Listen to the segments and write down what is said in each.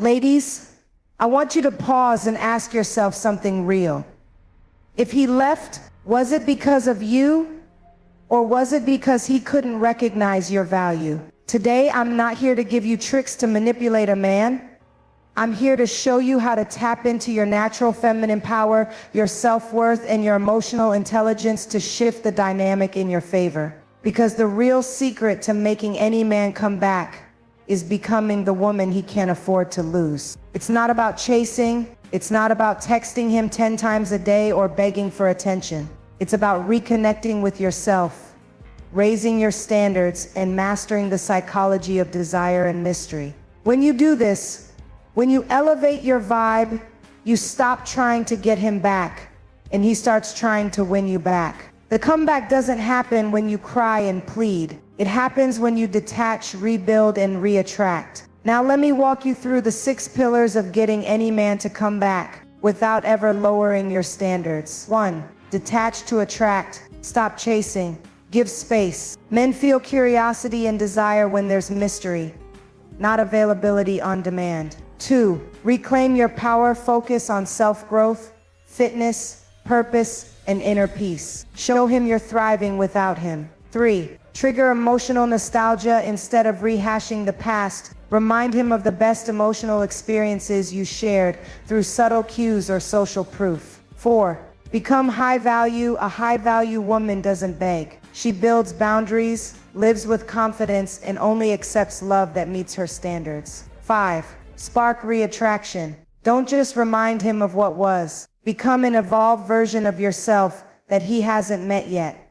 Ladies, I want you to pause and ask yourself something real. If he left, was it because of you, or was it because he couldn't recognize your value? Today, I'm not here to give you tricks to manipulate a man. I'm here to show you how to tap into your natural feminine power, your self-worth, and your emotional intelligence to shift the dynamic in your favor. Because the real secret to making any man come back is becoming the woman he can't afford to lose. It's not about chasing. It's not about texting him 10 times a day or begging for attention. It's about reconnecting with yourself, raising your standards, and mastering the psychology of desire and mystery. When you do this, when you elevate your vibe, you stop trying to get him back, and he starts trying to win you back. The comeback doesn't happen when you cry and plead. It happens when you detach, rebuild, and reattract. Now let me walk you through the 6 pillars of getting any man to come back without ever lowering your standards. 1. Detach to attract. Stop chasing. Give space. Men feel curiosity and desire when there's mystery, not availability on demand. 2. Reclaim your power. Focus on self-growth, fitness, purpose, and inner peace. Show him you're thriving without him. 3. Trigger emotional nostalgia. Instead of rehashing the past, remind him of the best emotional experiences you shared through subtle cues or social proof. 4. Become high value. A high value woman doesn't beg. She builds boundaries, lives with confidence, and only accepts love that meets her standards. 5. Spark reattraction. Don't just remind him of what was. Become an evolved version of yourself that he hasn't met yet.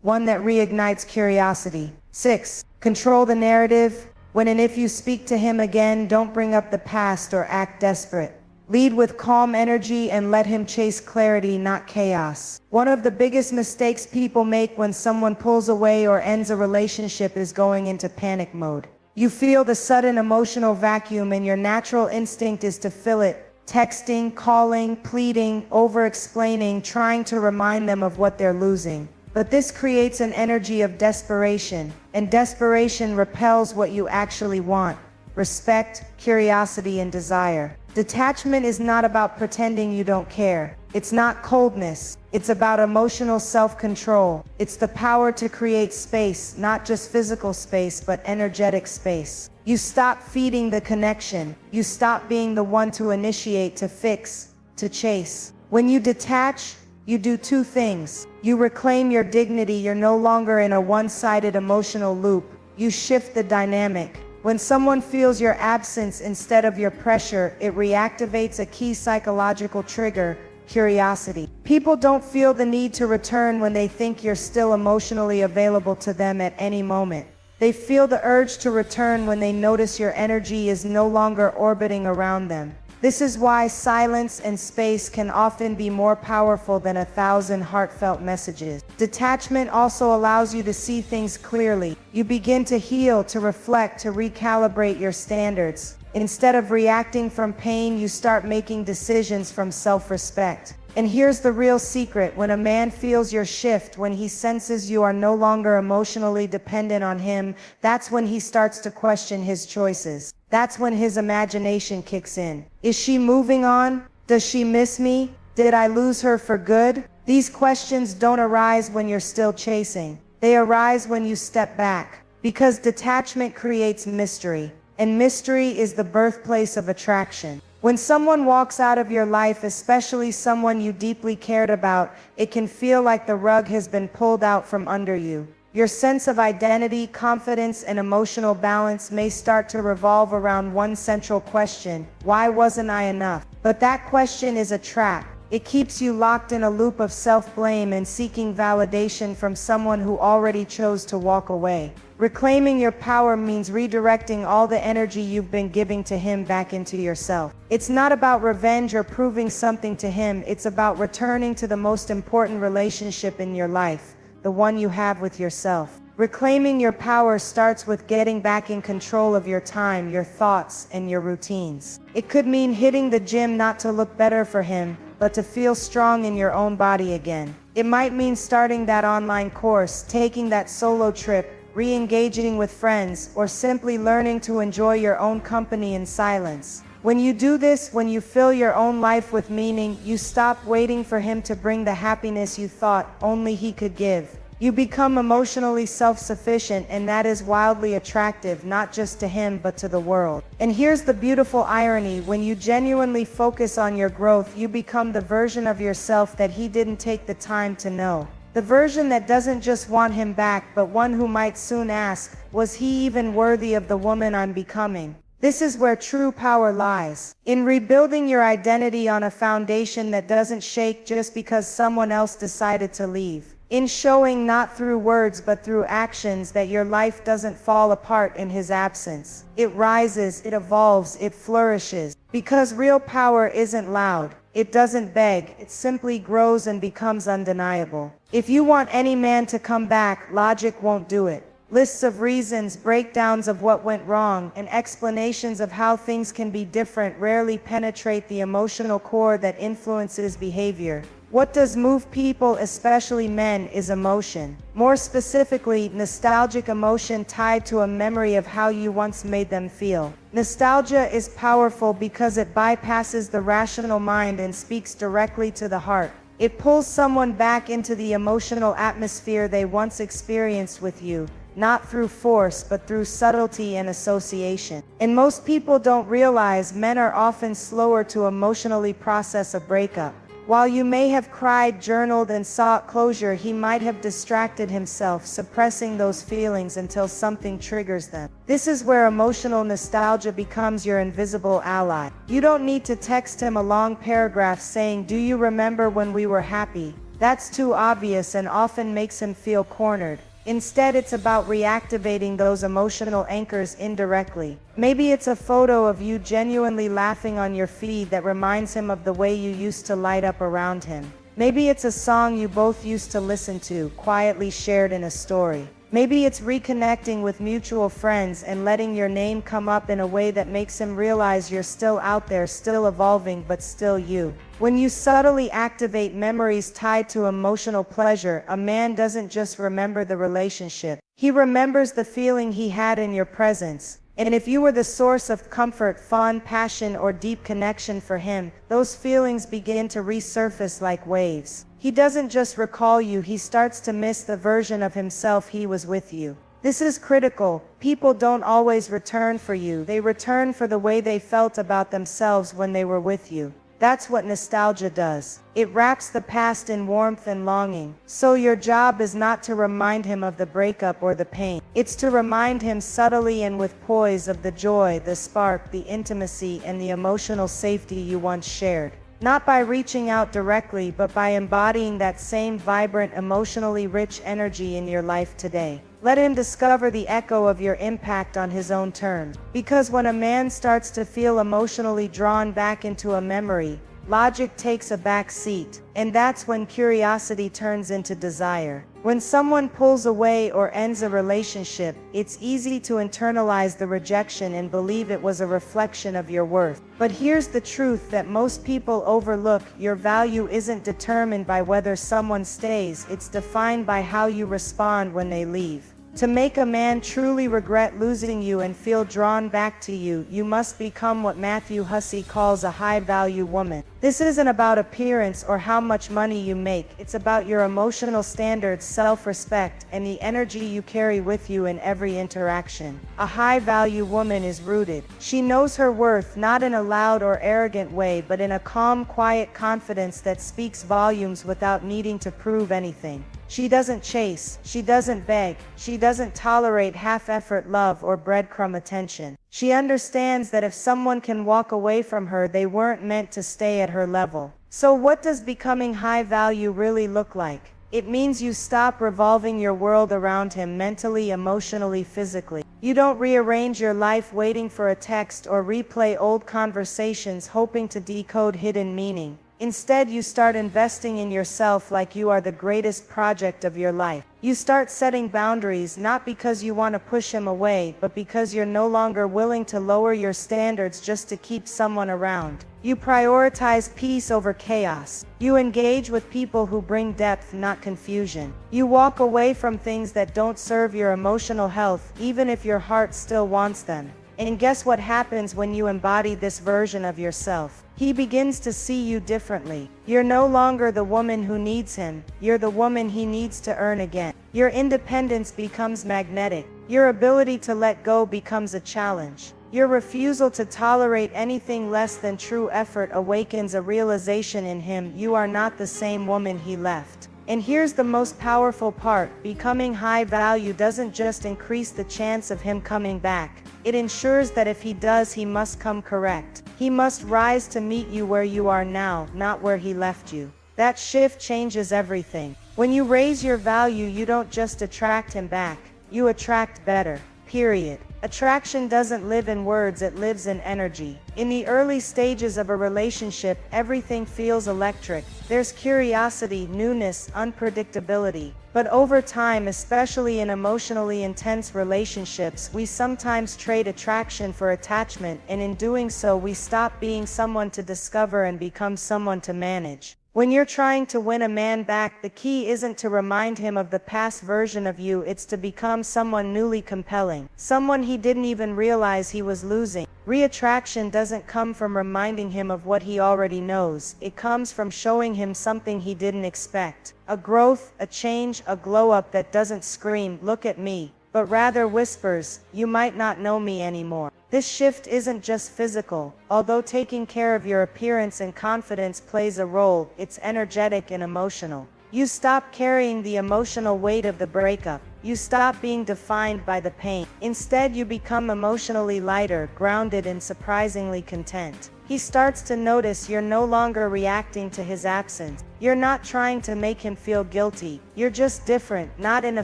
One that reignites curiosity. 6. Control the narrative. When and if you speak to him again, don't bring up the past or act desperate. Lead with calm energy and let him chase clarity, not chaos. One of the biggest mistakes people make when someone pulls away or ends a relationship is going into panic mode. You feel the sudden emotional vacuum and your natural instinct is to fill it. Texting, calling, pleading, over-explaining, trying to remind them of what they're losing. But this creates an energy of desperation, and desperation repels what you actually want: respect, curiosity, and desire. Detachment is not about pretending you don't care. It's not coldness. It's about emotional self-control. It's the power to create space, not just physical space, but energetic space. You stop feeding the connection. You stop being the one to initiate, to fix, to chase. When you detach, you do 2 things. You reclaim your dignity. You're no longer in a one-sided emotional loop. You shift the dynamic. When someone feels your absence instead of your pressure, it reactivates a key psychological trigger: curiosity. People don't feel the need to return when they think you're still emotionally available to them at any moment. They feel the urge to return when they notice your energy is no longer orbiting around them. This is why silence and space can often be more powerful than 1,000 heartfelt messages. Detachment also allows you to see things clearly. You begin to heal, to reflect, to recalibrate your standards. Instead of reacting from pain, you start making decisions from self-respect. And here's the real secret: when a man feels your shift, when he senses you are no longer emotionally dependent on him, that's when he starts to question his choices. That's when his imagination kicks in. Is she moving on? Does she miss me? Did I lose her for good? These questions don't arise when you're still chasing. They arise when you step back. Because detachment creates mystery, and mystery is the birthplace of attraction. When someone walks out of your life, especially someone you deeply cared about, it can feel like the rug has been pulled out from under you. Your sense of identity, confidence, and emotional balance may start to revolve around one central question: why wasn't I enough? But that question is a trap. It keeps you locked in a loop of self-blame and seeking validation from someone who already chose to walk away. Reclaiming your power means redirecting all the energy you've been giving to him back into yourself. It's not about revenge or proving something to him. It's about returning to the most important relationship in your life, the one you have with yourself. Reclaiming your power starts with getting back in control of your time, your thoughts, and your routines. It could mean hitting the gym not to look better for him, but to feel strong in your own body again. It might mean starting that online course, taking that solo trip, re-engaging with friends, or simply learning to enjoy your own company in silence. When you do this, when you fill your own life with meaning, you stop waiting for him to bring the happiness you thought only he could give. You become emotionally self-sufficient, and that is wildly attractive, not just to him but to the world. And here's the beautiful irony: when you genuinely focus on your growth, you become the version of yourself that he didn't take the time to know. The version that doesn't just want him back, but one who might soon ask, was he even worthy of the woman I'm becoming? This is where true power lies. In rebuilding your identity on a foundation that doesn't shake just because someone else decided to leave. In showing not through words but through actions that your life doesn't fall apart in his absence. It rises, it evolves, it flourishes. Because real power isn't loud. It doesn't beg, it simply grows and becomes undeniable. If you want any man to come back, logic won't do it. Lists of reasons, breakdowns of what went wrong, and explanations of how things can be different rarely penetrate the emotional core that influences behavior. What does move people, especially men, is emotion. More specifically, nostalgic emotion tied to a memory of how you once made them feel. Nostalgia is powerful because it bypasses the rational mind and speaks directly to the heart. It pulls someone back into the emotional atmosphere they once experienced with you, not through force but through subtlety and association. And most people don't realize men are often slower to emotionally process a breakup. While you may have cried, journaled, and sought closure, he might have distracted himself, suppressing those feelings until something triggers them. This is where emotional nostalgia becomes your invisible ally. You don't need to text him a long paragraph saying, "Do you remember when we were happy?" That's too obvious and often makes him feel cornered. Instead, it's about reactivating those emotional anchors indirectly. Maybe it's a photo of you genuinely laughing on your feed that reminds him of the way you used to light up around him. Maybe it's a song you both used to listen to, quietly shared in a story. Maybe it's reconnecting with mutual friends and letting your name come up in a way that makes him realize you're still out there, still evolving, but still you. When you subtly activate memories tied to emotional pleasure, a man doesn't just remember the relationship. He remembers the feeling he had in your presence. And if you were the source of comfort, fun, passion, or deep connection for him, those feelings begin to resurface like waves. He doesn't just recall you, he starts to miss the version of himself he was with you. This is critical. People don't always return for you, they return for the way they felt about themselves when they were with you. That's what nostalgia does. It wraps the past in warmth and longing. So your job is not to remind him of the breakup or the pain. It's to remind him subtly and with poise of the joy, the spark, the intimacy, and the emotional safety you once shared. Not by reaching out directly, but by embodying that same vibrant, emotionally rich energy in your life today. Let him discover the echo of your impact on his own terms. Because when a man starts to feel emotionally drawn back into a memory, logic takes a back seat, and that's when curiosity turns into desire. When someone pulls away or ends a relationship, it's easy to internalize the rejection and believe it was a reflection of your worth. But here's the truth that most people overlook: your value isn't determined by whether someone stays, it's defined by how you respond when they leave. To make a man truly regret losing you and feel drawn back to you, you must become what Matthew Hussey calls a high-value woman. This isn't about appearance or how much money you make, it's about your emotional standards, self-respect, and the energy you carry with you in every interaction. A high-value woman is rooted. She knows her worth, not in a loud or arrogant way, but in a calm, quiet confidence that speaks volumes without needing to prove anything. She doesn't chase, she doesn't beg, she doesn't tolerate half-effort love or breadcrumb attention. She understands that if someone can walk away from her, they weren't meant to stay at her level. So what does becoming high value really look like? It means you stop revolving your world around him mentally, emotionally, physically. You don't rearrange your life waiting for a text or replay old conversations hoping to decode hidden meaning. Instead, you start investing in yourself like you are the greatest project of your life. You start setting boundaries, not because you want to push him away, but because you're no longer willing to lower your standards just to keep someone around. You prioritize peace over chaos. You engage with people who bring depth, not confusion. You walk away from things that don't serve your emotional health, even if your heart still wants them. And guess what happens when you embody this version of yourself? He begins to see you differently. You're no longer the woman who needs him, you're the woman he needs to earn again. Your independence becomes magnetic. Your ability to let go becomes a challenge. Your refusal to tolerate anything less than true effort awakens a realization in him: you are not the same woman he left. And here's the most powerful part: becoming high value doesn't just increase the chance of him coming back. It ensures that if he does, he must come correct. He must rise to meet you where you are now, not where he left you. That shift changes everything. When you raise your value, you don't just attract him back, you attract better. Period. Attraction doesn't live in words, it lives in energy. In the early stages of a relationship, everything feels electric. There's curiosity, newness, unpredictability. But over time, especially in emotionally intense relationships, we sometimes trade attraction for attachment, and in doing so, we stop being someone to discover and become someone to manage. When you're trying to win a man back, the key isn't to remind him of the past version of you, it's to become someone newly compelling, someone he didn't even realize he was losing. Reattraction doesn't come from reminding him of what he already knows, it comes from showing him something he didn't expect. A growth, a change, a glow-up that doesn't scream, "Look at me," but rather whispers, "You might not know me anymore." This shift isn't just physical. Although taking care of your appearance and confidence plays a role, it's energetic and emotional. You stop carrying the emotional weight of the breakup. You stop being defined by the pain. Instead, you become emotionally lighter, grounded, and surprisingly content. He starts to notice you're no longer reacting to his absence. You're not trying to make him feel guilty. You're just different, not in a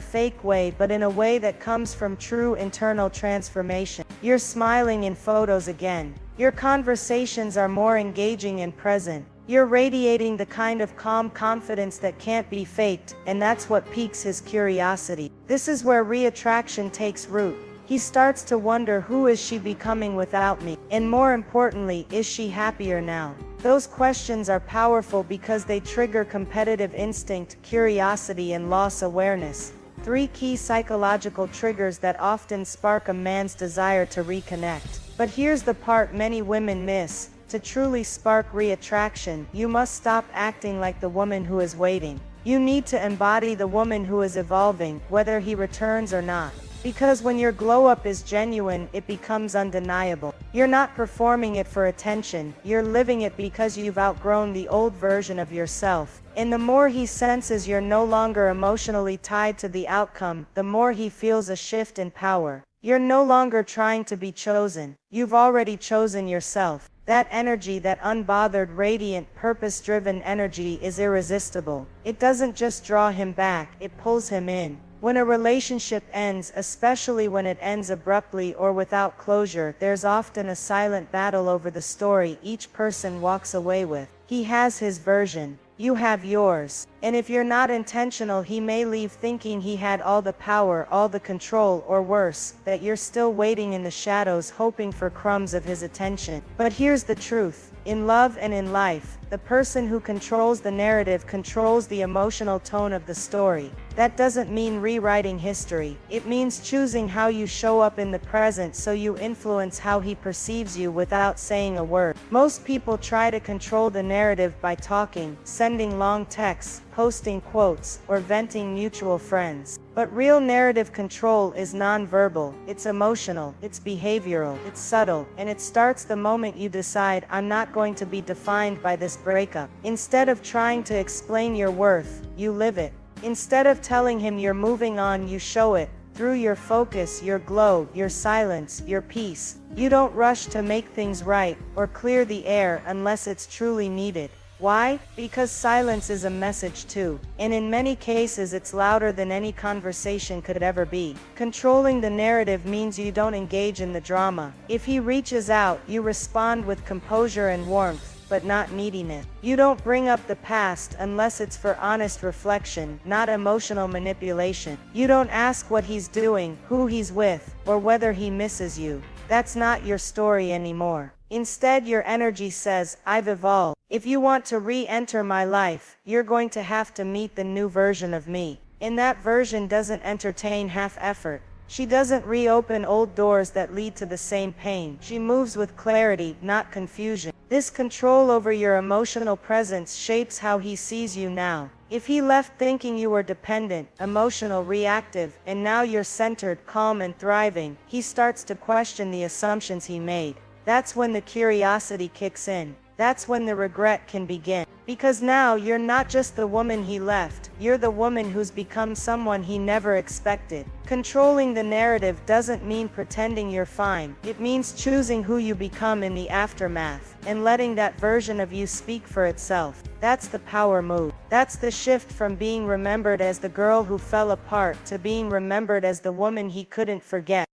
fake way, but in a way that comes from true internal transformation. You're smiling in photos again. Your conversations are more engaging and present. You're radiating the kind of calm confidence that can't be faked, and that's what piques his curiosity. This is where reattraction takes root. He starts to wonder, who is she becoming without me? And more importantly, is she happier now? Those questions are powerful because they trigger competitive instinct, curiosity, and loss awareness. 3 key psychological triggers that often spark a man's desire to reconnect. But here's the part many women miss. To truly spark reattraction, you must stop acting like the woman who is waiting. You need to embody the woman who is evolving, whether he returns or not. Because when your glow-up is genuine, it becomes undeniable. You're not performing it for attention, you're living it because you've outgrown the old version of yourself. And the more he senses you're no longer emotionally tied to the outcome, the more he feels a shift in power. You're no longer trying to be chosen, you've already chosen yourself. That energy, that unbothered, radiant, purpose-driven energy is irresistible. It doesn't just draw him back, it pulls him in. When a relationship ends, especially when it ends abruptly or without closure, there's often a silent battle over the story each person walks away with. He has his version, you have yours. And if you're not intentional, he may leave thinking he had all the power, all the control, or worse, that you're still waiting in the shadows hoping for crumbs of his attention. But here's the truth. In love and in life, the person who controls the narrative controls the emotional tone of the story. That doesn't mean rewriting history. It means choosing how you show up in the present so you influence how he perceives you without saying a word. Most people try to control the narrative by talking, sending long texts, posting quotes, or venting mutual friends. But real narrative control is non-verbal, it's emotional, it's behavioral, it's subtle, and it starts the moment you decide, I'm not going to be defined by this breakup. Instead of trying to explain your worth, you live it. Instead of telling him you're moving on, you show it. Through your focus, your glow, your silence, your peace. You don't rush to make things right, or clear the air unless it's truly needed. Why? Because silence is a message too. And in many cases it's louder than any conversation could ever be. Controlling the narrative means you don't engage in the drama. If he reaches out, you respond with composure and warmth, but not neediness. You don't bring up the past unless it's for honest reflection, not emotional manipulation. You don't ask what he's doing, who he's with, or whether he misses you. That's not your story anymore. Instead, your energy says, I've evolved. If you want to re-enter my life, you're going to have to meet the new version of me. And that version doesn't entertain half effort. She doesn't reopen old doors that lead to the same pain. She moves with clarity, not confusion. This control over your emotional presence shapes how he sees you now. If he left thinking you were dependent, emotional, reactive, and now you're centered, calm, and thriving, he starts to question the assumptions he made. That's when the curiosity kicks in. That's when the regret can begin. Because now you're not just the woman he left, you're the woman who's become someone he never expected. Controlling the narrative doesn't mean pretending you're fine. It means choosing who you become in the aftermath, and letting that version of you speak for itself. That's the power move. That's the shift from being remembered as the girl who fell apart to being remembered as the woman he couldn't forget.